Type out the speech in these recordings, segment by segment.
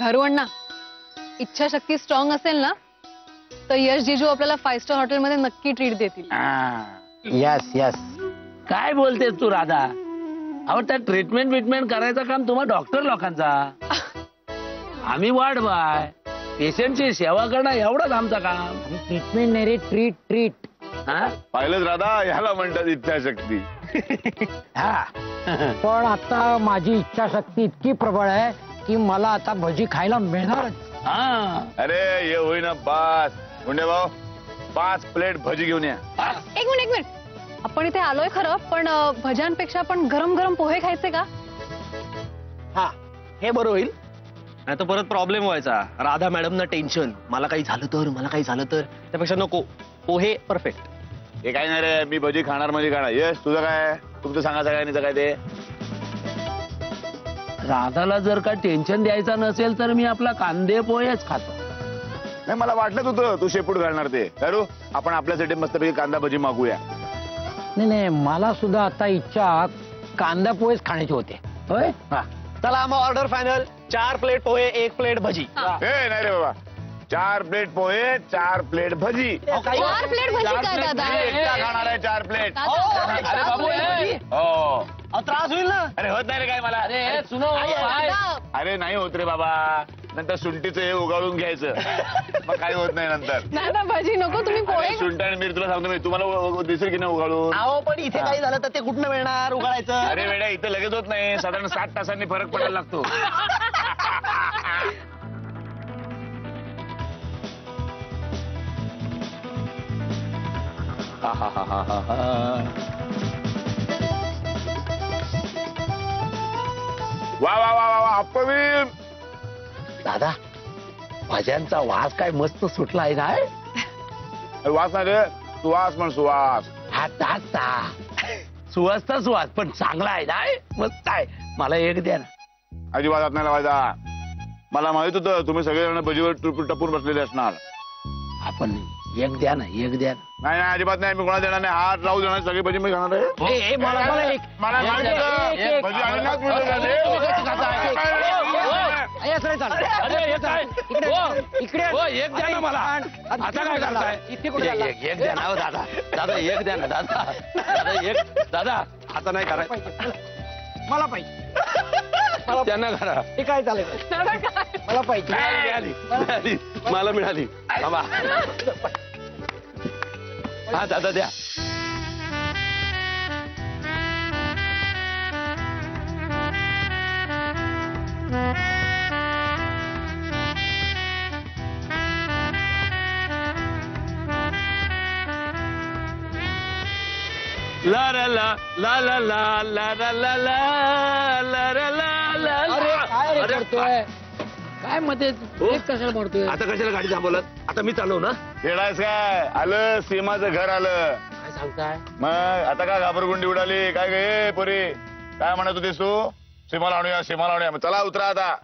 घरू अण्णा, इच्छाशक्ती स्ट्रॉंग असेल ना तर यश जीजू आपल्याला 5 स्टार हॉटेलमध्ये नक्की ट्रीट देतील. Yes yes. काय बोलतेस तू राधा? अहो त्या ट्रीटमेंट करायचं काम तुम्हा डॉक्टर लोकांचा. आम्ही वाढ बाय पेशंटची सेवा करणं एवढंच आमचं काम. ट्रीटमेंट नाही रे, ट्रीट ट्रीट. पाहिलंच राधा, याला म्हणतात इच्छाशक्ती. हा पण आता माझी इच्छाशक्ती इतकी प्रबळ आहे की मला आता भजी खायला मिळणारच. अरे ये होईना बास. मुंडे भाऊ 5 प्लेट भजी घेऊन या. एक मिनिट, आपण इथे आलोय खरं, पण भज्यांपेक्षा आपण गरम गरम पोहे खायचे का? हा हे बरं होईल. नाही तर परत प्रॉब्लेम व्हायचा. राधा मॅडम ना टेन्शन, मला काही झालं तर त्यापेक्षा नको. पोहे परफेक्ट. हे काय नाही रे, मी भजी खाणार म्हणजे खाणार. यश तुझं काय? तुमचं सांगा सगळ्यांनी काय ते. राधाला जर का टेन्शन द्यायचं नसेल तर मी आपला कांदे पोहेच खातो. नाही मला वाटलंच होतं तू शेपूट घालणार ते. करू आपण आपल्यासाठी मस्तपैकी कांदा भजी मागूया. नाही मला सुद्धा आता इच्छा कांदा पोहेच खाण्याची होते. होय चला मग ऑर्डर फायनल. 4 प्लेट पोहे 1 प्लेट भजी. ए नाही रे बाबा, 4 प्लेट पोहे 4 प्लेट भजी. 4 प्लेट भजी काय दादा? एकटा खाणार आहे 4 प्लेट. अरे बाबू हो त्रास होईल ना. अरे होत नाही रे काय मला. अरे सुनो अरे नाही होत रे बाबा. नंतर शुंठीचं हे उगाळून घ्यायचं, मग काही होत नाही नंतर. दादा भजी नको, तुम्ही पोहे. शुंठ आणि मिरची तुला सांगतो मी, तुम्हाला दिसेल की नाही उगाळून. अहो पण इथे काही झालं तर ते कुठनं मिळणार उगाळायचं. अरे वेड्या, इथं लगेच होत नाही. साधारण 7 तासांनी फरक पडायला लागतो. वा वा वा वा अपवीर. दादा भाज्यांचा वास काय मस्त सुटला आहे ना. वास नाही रे, सुवास म्हण सुवास. सुवासचा सुवास पण चांगला आहे ना. मस्त आहे. मला एक द्या ना. अजिबात हात नाही लावायचा. मला माहित होतं तुम्ही सगळेजण भजीवर टपून बसलेले असणार. आपण एक द्या ना. नाही नाही अजिबात नाही. मी कोणाला देणार नाही. हात लावू देणार. सगळी भजी मी खाणार आहे. मला एक मला माहित होतं. भजी आणि नाच मिळून झाले. इकडे एक द्या ना मला. आता काय करताय? एक द्या ना दादा. दादा एक द्या ना दादा. दादा आता नाही करायचं. मला पाहिजे. त्यांना करा. हे काय चालेल? मला पाहिजे. मिळाली मला मिळाली. बाबा हा दादा द्या. ला ला ला ला ला ला ला ला ला ला ला ला ला. करतोय काय मध्ये कशाला मारतोय? आता कशाला गाडी थांबवलं? आता मी चालव ना. खेळायच काय? आलं सीमाचं घर आलं. काय सांगताय? मग आता काय घाबरगुंडी उडाली काय गे पोरी? काय म्हणत होतीस तू? सीमाला आणूया. चला उतरा आता.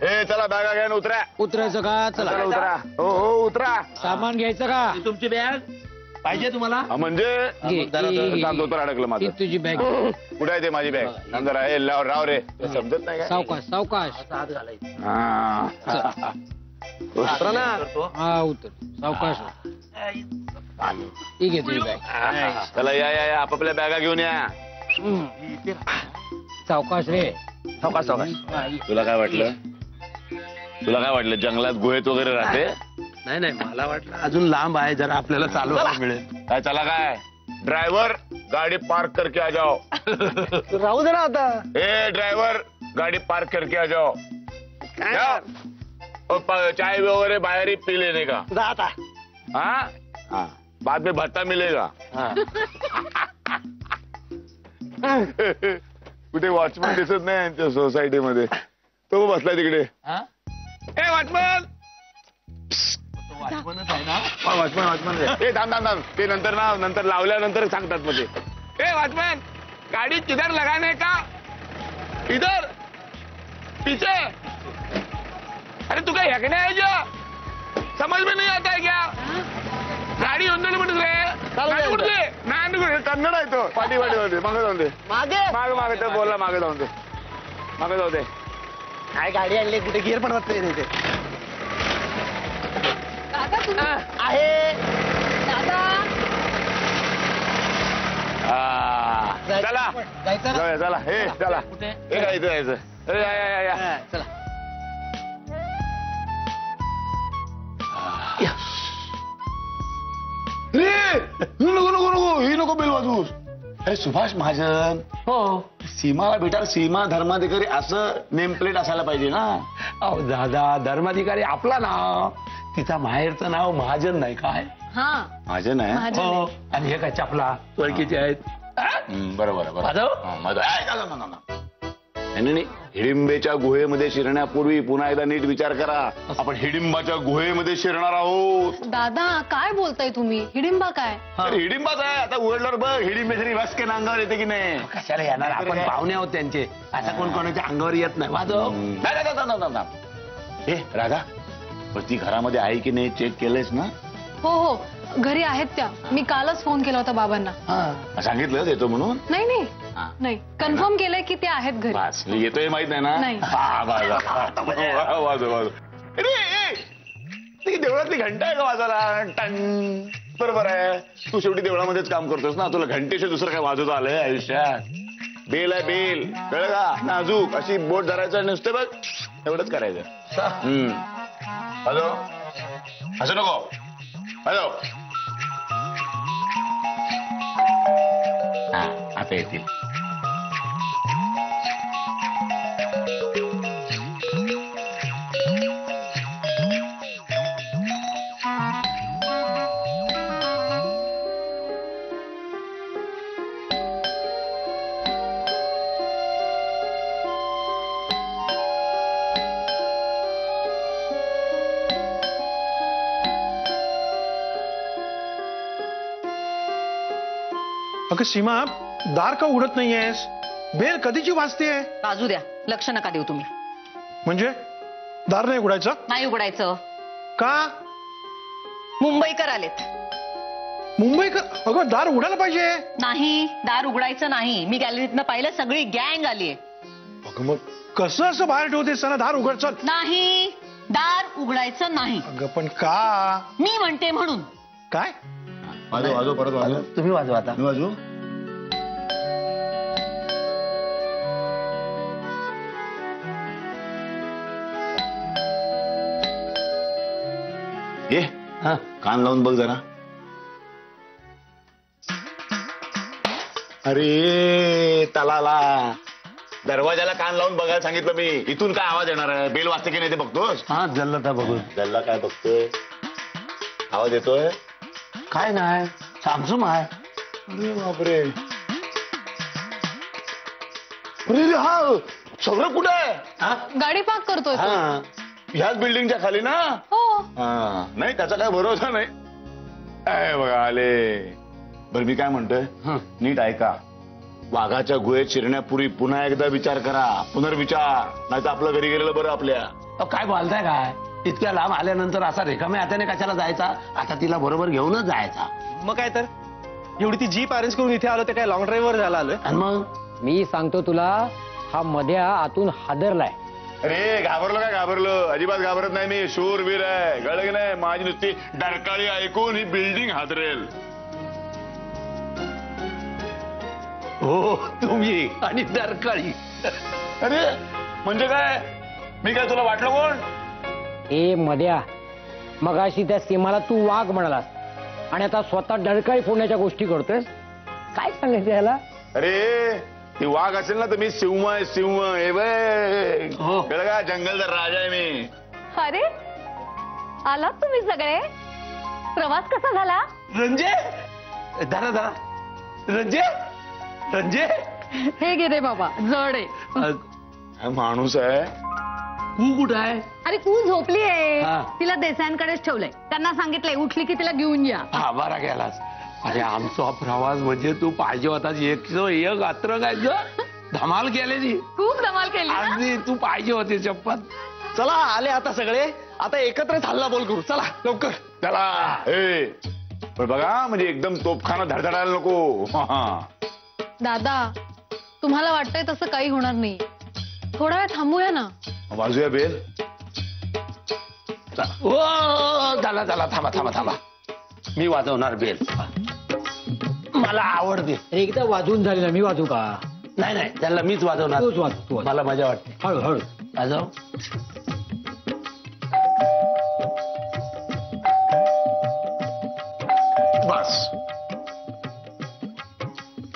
ए चला बॅगा घ्या ना उतरा. उतरायचं का? चला उतरा. हो उतरा. सामान घ्यायचं का? तुमची बॅग पाहिजे तुम्हाला? म्हणजे धोतर अडकलं माझं. तुझी बॅग कुठे आहे ते माझी बॅग? नंतर आहे राव रे. समजत नाही काय? सावकाश हात घालायचं. उतरा ना. हा उतर सावकाश. ठीक आहे तुझी बॅग. चला या आपापल्या बॅगा घेऊन या. सावकाश रे. सावकाश. तुला काय वाटलं जंगलात गुहेत वगैरे राहते? नाही मला वाटलं अजून लांब आहे जरा आपल्याला चालवायला मिळेल. काय चला काय? ड्रायव्हर गाडी पार्क करके आ जाओ. राहू दे ना आता. ए ड्रायव्हर गाडी पार्क करके आ जाओ. चाय वगैरह बाहर ही पी लेने का. जा आता. हाँ बाद में भत्ता मिलेगा. कुठे वॉचमन दिसत नाही यांच्या सोसायटीमध्ये. तो बसलाय तिकडे. ए वॉचमन. वॉचमन ए थांब. ते नंतर लावल्यानंतर सांगतात मध्ये. ए वॉचमन गाड़ी किधर लगाने का? इधर पीछे. अरे तू काय हेकणे आहे जो? समझ में नहीं आता है क्या? गाडी उंदली म्हणत रे. नाही कन्नड आहे तो. पाठी मागे जाऊन दे. मागे तो बोलला मागे जाऊन दे. काय गाडी आणली कुठे गिअर पण वाटत नाही ते दादा तुम्ही आहे दादा चला जायचं ना? जाऊया, चला हे चला कुठे? हे काय इथं जायचं अरे या. हा, चला रे नको ही नको बेल वाजवूस. हे सुभाष महाजन हो सीमाला भेटाल सीमा धर्माधिकारी असं नेम प्लेट असायला पाहिजे ना. अहो दादा धर्माधिकारी आपला नाव तिचा माहेरचं नाव महाजन नाही काय हा महाजन आहे महाजन हो आहे. आणि हे काय चपला ओळखीचे आहेत बरोबर वाजव? नाही हिडिंबेच्या गुहेमध्ये शिरण्यापूर्वी पुन्हा एकदा नीट विचार करा. आपण हिडिंबाच्या गुहेमध्ये शिरणार आहोत. दादा काय बोलताय तुम्ही हिडिंबा काय अरे हिडिंबाच आहे आता उघडल्यावर बघ हिडिंबेश्वरी वासके अंगावर येते की नाही. कशाला येणार आपण पाहुणे आहोत त्यांचे आता कोण कोणाच्या अंगावर येत नाही वाजव हे राधा पण ती घरामध्ये आहे की नाही चेक केलंयस ना. हो हो घरी आहेत त्या मी कालच फोन केला होता बाबांना सांगितलं येतो म्हणून. नाही नाही हा. नाही कन्फर्म केलंय की ते आहेत घरी बस येतोय माहित नाही ना. नाही. वाजव अरे ती देवळातली घंटा आहे का वाजवायला टन. बरोबर आहे तू शेवटी देवळामध्येच काम करतोस ना तुला घंटेशिवाय दुसरं काय वाजवता आलंय आयुष्यात. बेल आहे बेल कळलं का नाजूक अशी बोट धरायचं नुसते बघ एवढंच करायचं. हॅलो असं नको हॅलो हा आता येतील. अगं सीमा दार का उघडत नाहीयेस बेल कधीची वाजतेय. बाजू द्या लक्ष नका देऊ तुम्ही म्हणजे दार नाही उघडायचं नाही उघडायचं का. मुंबईकर आलेत मुंबईकर अगं दार उघडायला पाहिजे. नाही दार उघडायचं नाही मी गॅलरीतनं पाहिलं सगळी गँग आलीये अगं मग कसं असं बाहेर ठेवतेस त्यांना दार उघड चल. नाही दार उघडायचं नाही अगं पण का मी म्हणते म्हणून काय वाजव वाजव परत वाजव तुम्ही वाजवा आता मी वाजू. ये हा कान लावून बघ जरा. अरे तलाला दरवाजाला कान लावून बघायला सांगितलं मी. इथून काय आवाज येणार आहे बेल वाजते की नाही ते बघतोस. हा जल्लता बघून गल्ला काय बघतोय आवाज येतोय. काय नाही सामसूम आहे. अरे बापरे अरे हा सगळं कुठं आहे. हा? गाडी पार्क करतोय तो. हा ह्याच बिल्डिंगच्या खाली ना. हो हा नाही त्याचा काय भरोसा नाही. काय बघा आले. बरं मी काय म्हणतोय हं. नीट ऐका. वाघाच्या गुहेत शिरण्यापूर्वी पुन्हा एकदा विचार करा पुनर्विचार नाही तर आपलं घरी गेलेलं बरं आपल्या. अहो, काय बोलताय काय इतक्या लांब आल्यानंतर असा रिकाम्या हाताने कशाला जायचा आता तिला बरोबर घेऊनच जायचा. मग काय तर एवढी ती जीप अरेंज करून इथे आलो ते काय लॉंग ड्राईव्हवर झाला आलोय. आणि मग मी सांगतो तुला हा मध्या आतून हादरलाय. अरे घाबरलो काय घाबरलो अजिबात घाबरत नाही मी. शूरवीर आहे गळग नाही माझी नुसती डरकाळी ऐकून ही बिल्डिंग हादरेल. हो तुम्ही आणि दरकाळी अरे म्हणजे काय मी काय तुला वाटलं कोण. ए मध्या मगाशी त्या सीमाला तू वाघ म्हणालास आणि आता स्वतः डरकाळी फोडण्याच्या गोष्टी करतोयस. काय सांगायचं याला. अरे ती वाघ असेल ना तर मी सिंह आहे सिंह हे बघ. हो. कळलं का जंगलचा राजा आहे मी. अरे आलात तुम्ही सगळे प्रवास कसा झाला. रंजे धरा धरा रंजे रंजे हे गे रे बाबा जड आहे. हा माणूस आहे. तू कुठं आहे. अरे तू झोपली आहे हा. तिला देसायांकडेच ठेवलंय त्यांना सांगितलंय उठली की तिला घेऊन या. हा बरा गेलास. अरे आमचा प्रवास म्हणजे तू पाहिजे होतास एक अत्र काय धमाल केलेली. खूप धमाल केली ना? अगदी तू पाहिजे होती चप्पल. चला आले आता सगळे आता एकत्रच हल्ला बोल करू चला लवकर. चला हे पण बघा म्हणजे एकदम तोफखाना धडधडायला नको. हा. दादा तुम्हाला वाटतंय तसं काही होणार नाही थोडा वेळ थांबूया ना. वाजूया बेल. ओ चला चला थांबा थांबा थांबा मी वाजवणार बेल. मला आवडते. एकदा वाजून झाली ना, मी वाजू का? नाही नाही त्याला मीच वाजवणार. तूच वाज, तू वाज. मला मजा वाटते. हळू हळू. वाजव. बस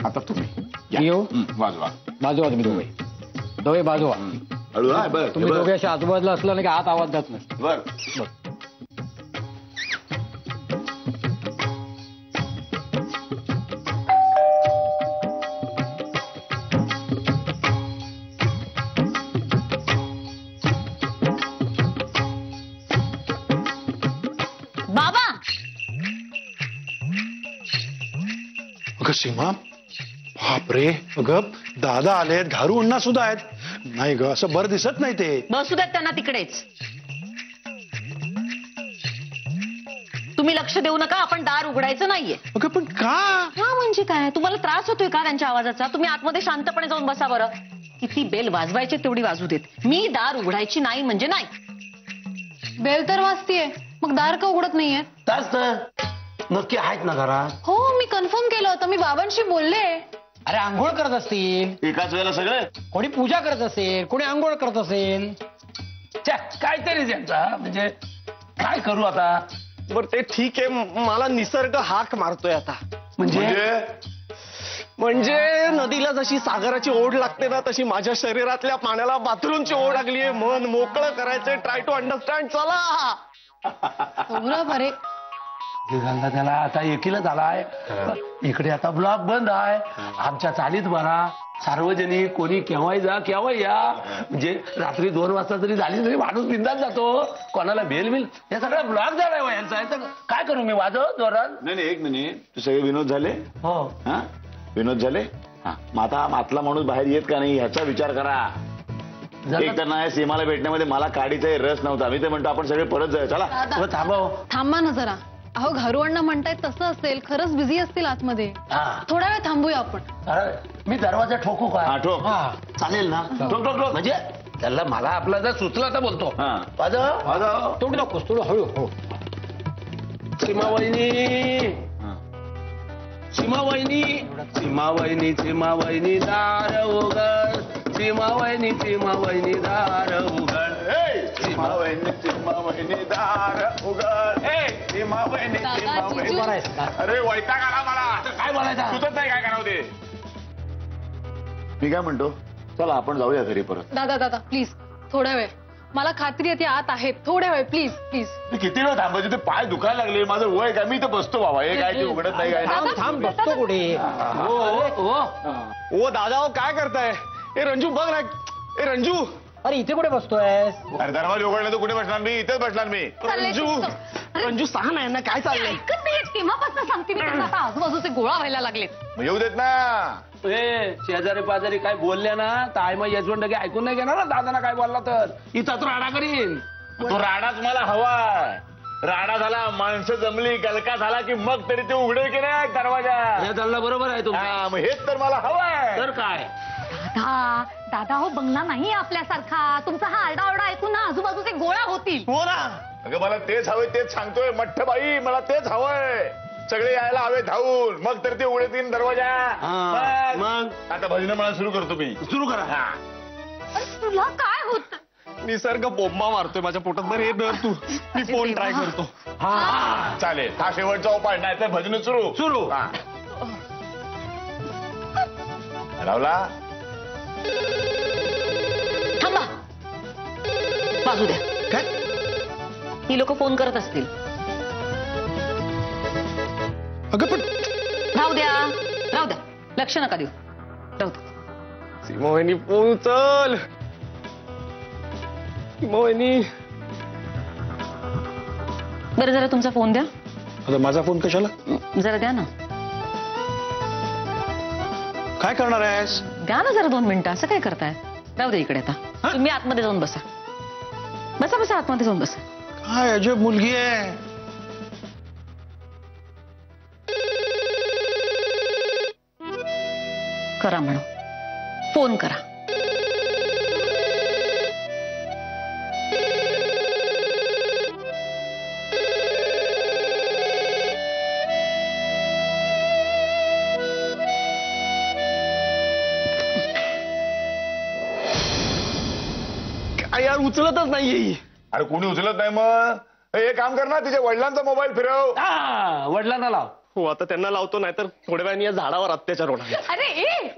आता तुम्ही या. येऊ? वाजवा. बाजूवा तुम्ही दोघे. दोघे बाजूवा. हळू हा. बर तुम्ही दोघे अशा आजूबाजूला असलं ना की हात आवाज जात नाही. बर. बाबा अगं सीमा, बापरे, अगं दादा आलेत, घारू अण्णा सुद्धा आहेत. नाही ग, असं बरं दिसत नाही ते. बसू द्यात त्यांना तिकडेच. तुम्ही लक्ष देऊ नका, आपण दार उघडायचं नाहीये. अगं पण का? हा म्हणजे काय, तुम्हाला त्रास होतोय का त्यांच्या आवाजाचा? तुम्ही आतमध्ये शांतपणे जाऊन बसा बरं. किती बेल वाजवायची तेवढी वाजू देत. मी दार उघडायची नाही म्हणजे नाही. बेल तर वाजतीये, मग दार का उघडत नाहीये? तास तर नक्की आहेत ना घरात? हो, मी कन्फर्म केलं होतं, मी बाबांशी बोलले. अरे आंघोळ करत असतील, एकाच वेळेला सगळे. कोणी पूजा करत असेल, कोणी आंघोळ करत असेल. काहीतरी त्यांचा म्हणजे काय करू आता. बरं ते ठीक आहे, मला निसर्ग हाक मारतोय आता. म्हणजे नदीला जशी सागराची ओढ लागते ना, तशी माझ्या शरीरातल्या पाण्याला बाथरूमची ओढ लागलीये. मन मोकळं करायचंय. Try to understand. चला. सौरभ, अरे निघाला त्याला आता एकीला झालाय. इकडे आता ब्लॉक बंद आहे. आमच्या चालीत बरा सार्वजनिक कोणी केव्हाही जा केव्हाही या. म्हणजे रात्री 2 वाजता जरी झाली तरी माणूस बिंदात जातो. कोणाला बेल बिल हे सगळं ब्लॉक झालाय वयांचा. काय करू मी, वाजव जोरात? नाही एक मिनिट, तू सगळे विनोद झाले? हो. हा, विनोद झाले. हा, मग आता आतला माणूस बाहेर येत का नाही ह्याचा विचार करा. एक तर नाही, सीमाला भेटण्यामध्ये मला काडीचाही रस नव्हता. मी तर म्हणतो आपण सगळे परत जाऊया. चला. दादा, थांबव. थांबा ना जरा. अहो, घारू अण्णा म्हणतायत तसं असेल, खरंच बिझी असतील आतमध्ये. थोडा वेळ थांबूया आपण. मी दरवाजा ठोकू का? हा, ठोक. चालेल ना? ठोक ठोक ठोक. म्हणजे त्याला मला आपला जर सुचला तर बोलतो. वाजव वाजव. तोड नकोस, थोडं हळू. हो. सीमा वहिनी, सीमा वहिनी, सीमा वहिनी, सीमा वहिनी दार उघड. सीमा वहिनी, सीमा वहिनी दार उघड. सीमा वहिनी, सीमा वहिनी दार उघड. सीमा वहिनी, सीमा वहिनी. अरे वैताग आला मला. काय बोलायचं? सुचत नाही काय करावं ते. मी काय म्हणतो, चला आपण जाऊया घरी परत. दादा दादा प्लीज, थोडा वेळ. मला खात्री आहे ते आत आहेत. थोड्या वेळ प्लीज प्लीज. मी किती वेळ थांबायचे, ते पाय दुखायला लागले. माझं वय काय, मी तर बसतो बाबा. हे काय ते उघडत नाही काय नाही. थांब, बसतो कुठे? ओ दादा, काय करताय? ए रंजू बघ ना. ए रंजू. अरे इथे कुठे बसतोय? अरे दरवाजा उघडला तर कुठे बसणार मी? इथेच बसणार मी. रंजू, रंजू सांग ना यांना काय चाललंय. ऐकत नाहीये, केव्हापासून सांगते मी त्यांना. आता आजूबाजूचे गोळा व्हायला लागलेत. मग येऊ देत ना. शेजारी पाजारी काय बोलल्या ना तर आई मग यजवंत की ऐकून नाही घेणार ना. दादाना काय बोलला तर इथंच राडा करीन. तो राडाच मला हवाय. राडा झाला, माणसं जमली, गलका झाला की मग तरी ते उघडेल की नाही दरवाजा. हे चाललं बरोबर आहे तुमचं. मग हेच तर मला हवाय. तर काय दादा दादा, हो बंगला नाही आपल्यासारखा. तुमचा हा आरडाओरडा ऐकून ना आजूबाजूचे गोळा होतील. हो ना. अगं मला तेच हवंय, तेच सांगतोय मठ्ठ बाई. मला तेच हवंय. सगळे यायला हवे धावून, मग तर ते उघडतील दरवाजा. मग आता भजन मला सुरू करतो मी. सुरू करा. तुला काय होत? निसर्ग बोंबा मारतोय माझ्या पोटात. बरं हे धर तू, मी फोन ट्राय करतो. चालेल, हा शेवटचा उपाय. नाही तर भजन सुरू सुरू. लावला. थांबा, वाजू द्या. काय? ही लोक फोन करत असतील. अगं पण राहू द्या, राहू द्या. लक्ष नका देऊ. राहू द्या. सीमा वहिनी फोन उचल. सीमा वहिनी. बरं जरा तुमचा फोन द्या. आता माझा फोन कशाला? जरा द्या ना. काय करणार आहेस? द्या ना जरा 2 मिनिटं. असं काय करताय? राहू दे इकडे. आता तुम्ही आतमध्ये जाऊन बसा. बसा बसा, आतमध्ये जाऊन बसा. काय अजब मुलगी आहे. करा म्हणा, फोन करा. नाही यार उचलतच नाहीये. अरे कोणी उचलत नाही मग हे काम कर ना तिच्या वडिलांचा मोबाईल फिरव. वडिलांना लाव. हो आता त्यांना लावतो नाही तर थोड्या वेळाने या झाडावर अत्याचार होणार. अरे ए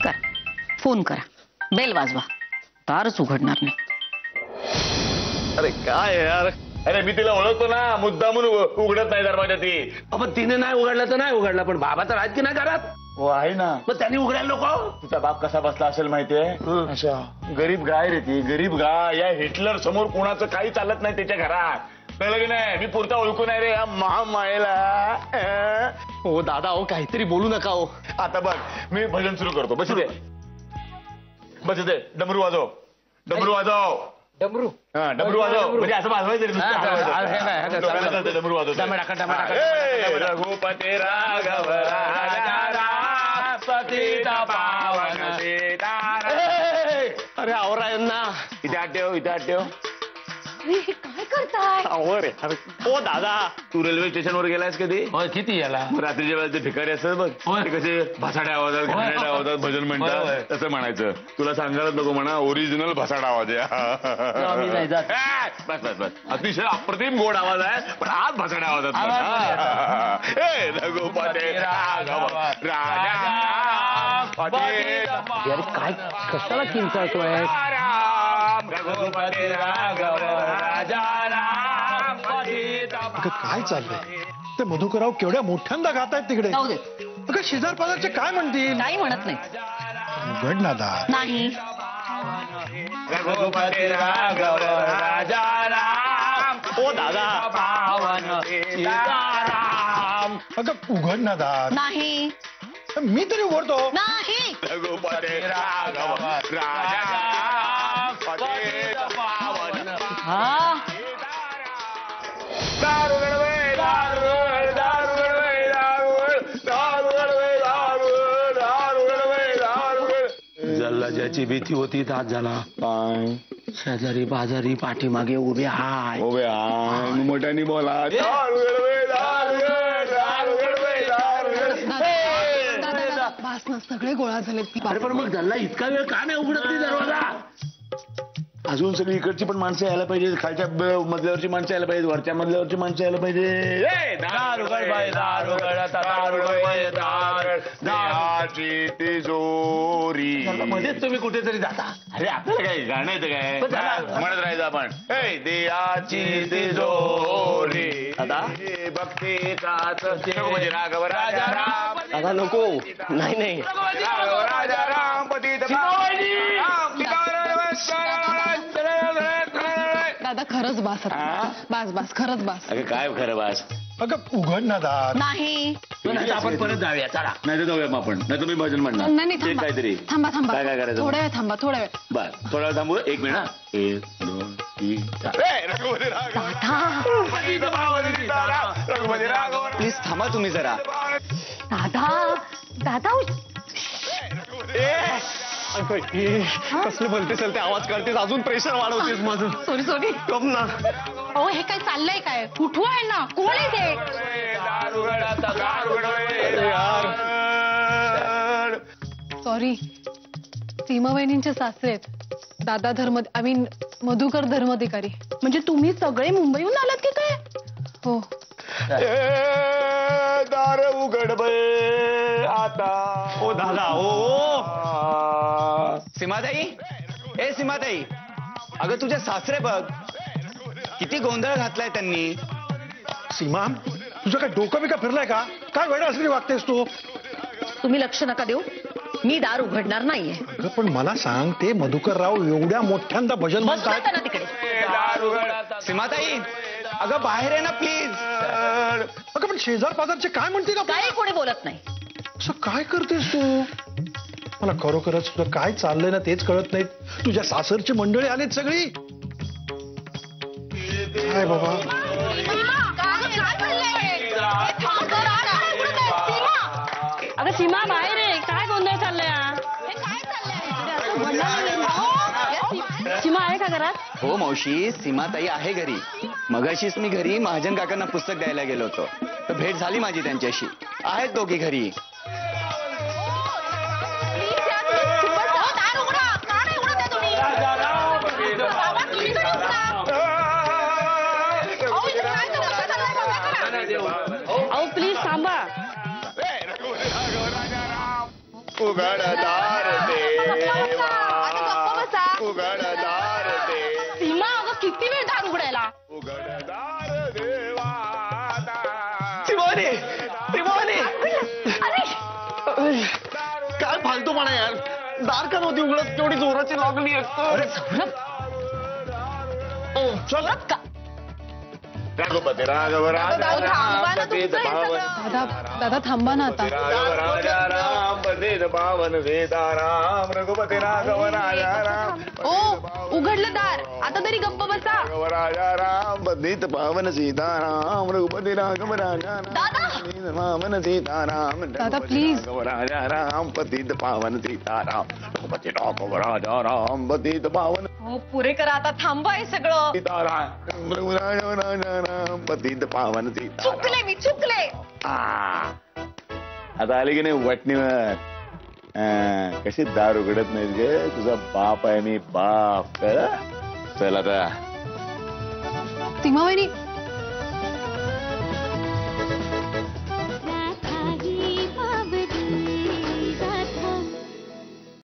करा फोन करा, बेल वाजवा, दारच उघडणार नाही. अरे काय यार. अरे मी तिला ओळखतो ना, मुद्दामून उघडत नाही दरवाजा ती. पण तिने नाही उघडला तर नाही उघडला, पण बाबा तर आहेत की नाही घरात. हो आहे ना. मग त्यांनी उघडायला नको. तिचा बाप कसा बसला असेल माहितीये. अच्छा गरीब गाय रे ती, गरीब गाय. या हिटलर समोर कोणाचं काही चालत नाही त्याच्या घरात, कळलं की नाही. मी पुरता ओळखू नाही रे या महामायेला. हो दादा हो काहीतरी बोलू नका हो. आता बघ मी भजन सुरू करतो. बस दे बस दे. डमरू वाजव, डमरू वाजव. डमरू. हा डमरू वाजव. म्हणजे असं वाजवायचं रे, नुसतं हलवायचं. डोक्याला चालतं डमरू वाजव. रघुपती राघव राजा राम पतित पावन सीताराम. अरे आवरा यांना. इथे आठ ठेव, इथे आठ ठेव. हे काय करताय? आवर आहे. अरे हो दादा. तू रेल्वे स्टेशनवर गेलायस कधी? होय किती याला. रात्रीच्या वेळेला ते भिकारी असतात बघ, ते कसे भासाडे आवाजात घाणेरडे आवाजात भजन म्हणतात, तसं म्हणायचं. तुला सांगायला नको म्हणा, ओरिजिनल भासाड आवाज आहे. बस बस बस. अतिशय अप्रतिम गोड आवाज आहे, पण आज भासाडे आवाजात. रघुपती राघव राजा यार काय कशाला किंचाळतोय. रघुपती राघव राजा राम. अगं काय चाललंय. ते मधुकरराव केवढ्या मोठ्यांदा गात आहेत तिकडे. जाऊ दे, अगं शेजार पाजारचे काय म्हणतील. काही म्हणत नाही. उघड ना दार. नाही. रघुपती राघव राजा राम. हो दादा. पावन सीताराम. अगं उघड ना दार. नाही. मी तरी उघडतो. नाही. रघुपती राघव राजा राम. पतित पावन. हा दारू गडवे, दारू गड, दारू गडवे, दारू गड, दारू गडवे, दारू गड, दारू गडवे, दारू गड. जल्ला ज्याची भीती होती तात झाला. काय शेजारी बाजारी पाठीमागे उभे हाय. उभे हाय मोठ्यानी बोला. दारू गडवे, दारू गड, दारू गडवे, दारू गड. बास ना, सगळे गोळा झाले. अरे पण मग जल्ला इतका वेळ का नाही उघडत नाही दरवाजा. अजून सगळी इकडची पण माणसं यायला पाहिजे, खालच्या मजल्यावरची माणसं यायला पाहिजे, वरच्या मजल्यावरची माणसं यायला पाहिजे. दारुगड बाई दारुगड, आता दारुगड बाई दारुगड, देहाची तिजोरी. मध्येच तुम्ही कुठेतरी जाता. अरे आपल्याला काय गाणं येतं काय, म्हणत राहायचं आपण. देहाची तिजोरी दादा. भक्तीचाच म्हणजे राघव राजा राम. दादा नको. नाही नाही. राघव राजा राम पतित दादा खरंच बास आता. बास बास खरंच बास. अगं काय खरं बास. अगं उघड ना दार. नाही. आपण परत जाऊया चला. नाही तर जाऊया मग आपण, नाही तुम्ही भजन म्हणणार. नाही ते काहीतरी थांबा थांबा. काय काय करायचं थोड्या वेळ थांबा, थोड्या वेळ. बर थोडा वेळ थांबू. एक मिनिट. 1 2 3 4. रघुपती राघव. प्लीज थांबा तुम्ही जरा. दादा दादा कसले भलते चलते आवाज करतेस, अजून प्रेशर वाढवतेस माझं. Sorry sorry. गप ना. अहो हे काय चाललंय काय. उठवा आहे ना, कोण आहे ते. सॉरी, सीमा वहिनींचे सासरे आहेत दादा धर्म, आय मीन मधुकर धर्माधिकारी. म्हणजे तुम्ही सगळे मुंबईहून आलात की काय? हो. दार उघड बे आता. ओ दादा. ओ सीमाताई. ए सीमाताई, अगं तुझे सासरे बघ किती गोंधळ घातलाय त्यांनी. सीमा तुझं काय डोकं बिका फिरलाय का. काय वेळ असली वागतेस तू. तुम्ही लक्ष नका देऊ, मी दार उघडणार नाहीये. अगं पण मला सांग, ते मधुकरराव एवढ्या मोठ्यांदा भजन बसला म्हणतात ना तिकडे. सीमाताई अगं बाहेर आहे ना प्लीज. अगं पण शेजार पाजारचे काय म्हणतील आपण. काही कोणी बोलत नाही. असं काय करतेस तू. मला खरोखरच तुझं काय चाललंय ना तेच कळत नाहीत. तुझ्या सासरची मंडळी आलीत सगळी. काय बाबा. अगं सीमा बाहेर आहे. काय गोंधळ चाललाय. सीमा आहे का घरात? हो मावशी, सीमाताई आहे घरी. मगाशीच मी घरी महाजन काकांना पुस्तक द्यायला गेलो होतो, तर भेट झाली माझी त्यांच्याशी. आहेत दोघी घरी. अहो प्लीज थांबा. उघडदार देवा, उघडदार दे, सीमा अगं किती वेळ दार उघडायला? उघडदार देवा. शिवानी शिवानी काय फालतूपणा यार. दार का नव्हती उघडत, तेवढी जोराची लागली असतं. सौरभ का? रघुपती राघव राजा राम पतित पावन, दादा दादा थांबा ना आता. राघव राजा राम पतित पावन सीताराम. रघुपती राघव राजा राम ओ उघडलं दार, आता तरी गप्प बसा. राघव राजा राम पतित पावन सीताराम. रघुपती राघव राजा राम पतित पावन सीताराम. दादा, please. राघव राजा राम पतित पावन सीताराम. रघुपती राघव राजा राम पतित पावन हो पुरे करा आता, थांबा हे सगळं. सीताराम. राघव राजा राम पतित पावन सीताराम. चुकले मी चुकले. आता आली की नाही वटणीवर. कशी दार उघडत नाहीत गे, तुझा बाप आहे मी बाप. चल आता. सीमा वहिनी